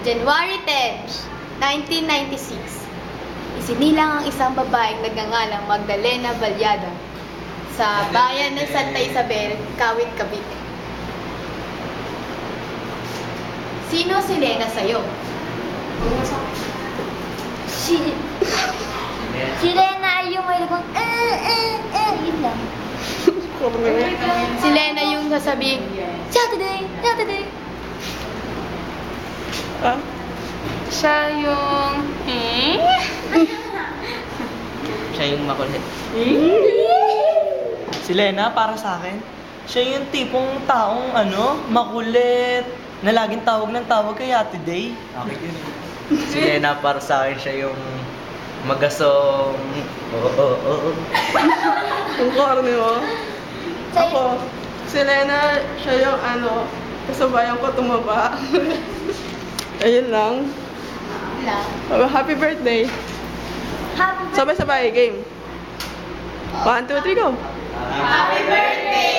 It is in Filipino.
January 10, 1996, isinilang ang isang babaeng nagngangalang Magdalena Vallada sa bayan ng Santa Isabel, Kawit, Cavite. Sino si Lena sa'yo? Si Lena ay yung may lagong yun lang. Si Lena yung sasabihin, Saturday, Saturday. Ah? Siya yung... Siya yung makulit. Si Lena, para sa akin, siya yung tipong taong makulit, na laging tawag ng tawag kay Ate Day. Okay yun. Si Lena, para sa akin, siya yung magasong... Ang corny mo. Ako, si Lena, siya yung kasabayan ko tumaba. Ayun lang. Happy birthday. Happy Sabay-sabay, game. 1, 2, 3, go. Happy birthday!